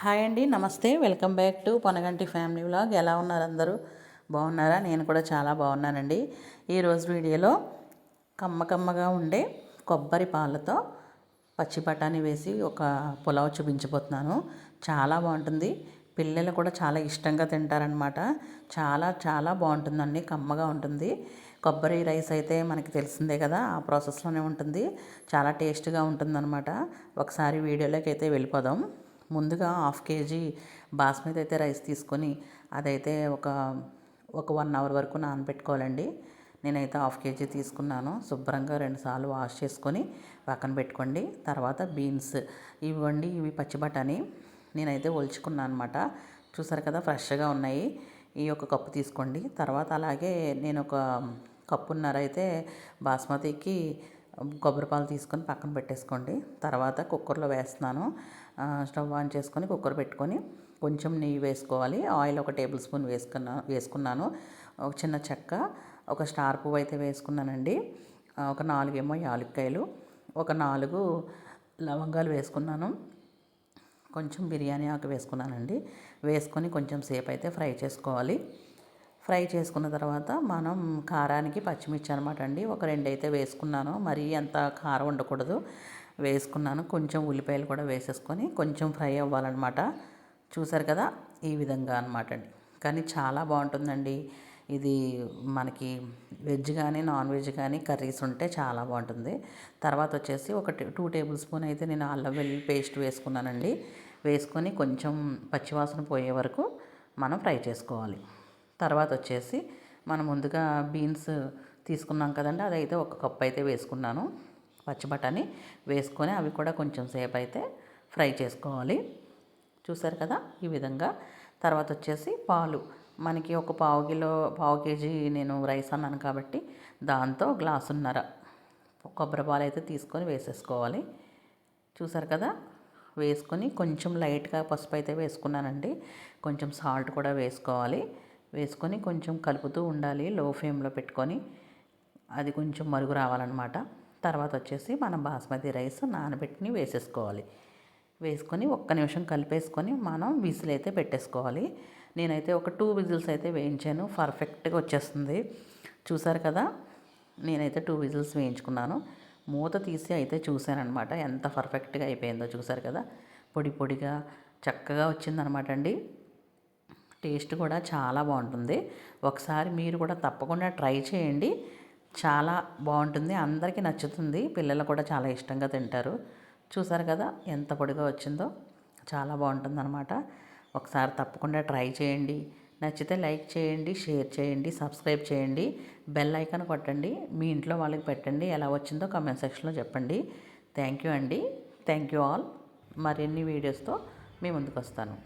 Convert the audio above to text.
Hi అండి, నమస్తే. Welcome back to Ponaganti family vlog. ఎలా ఉన్నారు అందరూ? బాగున్నారా? నేను కూడా చాలా బాగున్నానండి. ఈరోజు వీడియోలో కమ్మగా ఉండే కొబ్బరి పాలతో పచ్చి బఠానీ వేసి ఒక పులావ్ చూపించబోతున్నాను. చాలా బాగుంటుంది. పిల్లలు కూడా చాలా ఇష్టంగా తింటారనమాట. చాలా బాగుంటుందండి, కమ్మగా ఉంటుంది. కొబ్బరి రైస్ అయితే మనకి తెలిసిందే కదా, ఆ ప్రాసెస్లోనే ఉంటుంది. చాలా టేస్ట్గా ఉంటుందన్నమాట. ఒకసారి వీడియోలోకి అయితే వెళ్ళిపోదాం. ముందుగా 1/2 kg బాస్మతి అయితే రైస్ తీసుకొని అదైతే ఒక 1 అవర్ వరకు నానబెట్టుకోవాలండి. నేనైతే 1/2 kg తీసుకున్నాను. శుభ్రంగా 2 సార్లు వాష్ చేసుకొని పక్కన పెట్టుకోండి. తర్వాత బీన్స్ ఇవి పచ్చి బఠానీ నేనైతే ఒలుచుకున్నాను అనమాట. చూసారు కదా, ఫ్రెష్గా ఉన్నాయి. ఈ ఒక కప్పు తీసుకోండి. తర్వాత అలాగే నేను ఒక కప్పున్నర అయితే బాస్మతికి కొబ్బరి పాలు తీసుకొని పక్కన పెట్టేసుకోండి. తర్వాత కుక్కర్లో వేస్తున్నాను. స్టవ్ ఆన్ చేసుకొని కుక్కర్ పెట్టుకొని కొంచెం నెయ్యి వేసుకోవాలి. ఆయిల్ 1 టేబుల్ స్పూన్ వేసుకున్నాను. ఒక చిన్న చెక్క, ఒక స్టార్ పువ్వు అయితే వేసుకున్నానండి. ఒక 4 యాలక్కాయలు, ఒక 4 లవంగాలు వేసుకున్నాను. కొంచెం బిర్యానీ ఆకు వేసుకున్నానండి. వేసుకొని కొంచెం సేపు అయితే ఫ్రై చేసుకోవాలి. ఫ్రై చేసుకున్న తర్వాత మనం కారానికి పచ్చిమిర్చి అనమాట అండి, ఒక 2 అయితే వేసుకున్నాను. మరీ అంత కారం ఉండకూడదు. వేసుకున్నాను. కొంచెం ఉల్లిపాయలు కూడా వేసేసుకొని కొంచెం ఫ్రై అవ్వాలన్నమాట. చూసారు కదా, ఈ విధంగా అనమాట అండి. కానీ చాలా బాగుంటుందండి ఇది. మనకి వెజ్ కానీ నాన్ వెజ్ కానీ కర్రీస్ ఉంటే చాలా బాగుంటుంది. తర్వాత వచ్చేసి ఒక 2 టేబుల్ స్పూన్ అయితే నేను అల్లం వెల్లుల్లి పేస్ట్ వేసుకున్నానండి. వేసుకొని కొంచెం పచ్చివాసన పోయే వరకు మనం ఫ్రై చేసుకోవాలి. తర్వాత వచ్చేసి మనం ముందుగా బీన్స్ తీసుకున్నాం కదండి, అదైతే 1 కప్ అయితే వేసుకున్నాను. పచ్చి బఠానీ వేసుకొని అవి కూడా కొంచెం సేపు అయితే ఫ్రై చేసుకోవాలి. చూసారు కదా, ఈ విధంగా. తర్వాత వచ్చేసి పాలు మనకి ఒక పావు కేజీ నేను రైస్ అన్నాను కాబట్టి దాంతో గ్లాసున్నర కొబ్బరి పాలు అయితే తీసుకొని వేసేసుకోవాలి. చూసారు కదా, వేసుకొని కొంచెం లైట్గా పసుపు అయితే వేసుకున్నానండి. కొంచెం సాల్ట్ కూడా వేసుకోవాలి. వేసుకొని కొంచెం కలుపుతూ ఉండాలి లో ఫ్లేమ్లో పెట్టుకొని. అది కొంచెం మరుగు రావాలన్నమాట. తర్వాత వచ్చేసి మనం బాస్మతి రైస్ నానబెట్టి వేసేసుకోవాలి. వేసుకొని 1 నిమిషం కలిపేసుకొని మనం విజిల్ అయితే పెట్టేసుకోవాలి. నేనైతే ఒక 2 విజిల్స్ అయితే వేయించాను. పర్ఫెక్ట్గా వచ్చేస్తుంది. చూసారు కదా, నేనైతే 2 విజిల్స్ వేయించుకున్నాను. మూత తీసి అయితే చూశానమాట, ఎంత పర్ఫెక్ట్గా అయిపోయిందో. చూసారు కదా, పొడిగా చక్కగా వచ్చిందనమాట అండి. టేస్ట్ కూడా చాలా బాగుంటుంది. ఒకసారి మీరు కూడా తప్పకుండా ట్రై చేయండి. చాలా బాగుంటుంది, అందరికీ నచ్చుతుంది. పిల్లలు కూడా చాలా ఇష్టంగా తింటారు. చూసారు కదా, ఎంత పొడిగా వచ్చిందో. చాలా బాగుంటుందన్నమాట. ఒకసారి తప్పకుండా ట్రై చేయండి. నచ్చితే లైక్ చేయండి, షేర్ చేయండి, సబ్స్క్రైబ్ చేయండి, బెల్ ఐకాన్ కొట్టండి. మీ ఇంట్లో వాళ్ళకి పెట్టండి. ఎలా వచ్చిందో కామెంట్ సెక్షన్లో చెప్పండి. థ్యాంక్ యూ అండి. Thank you all. మరిన్ని వీడియోస్తో మీ ముందుకు వస్తాను.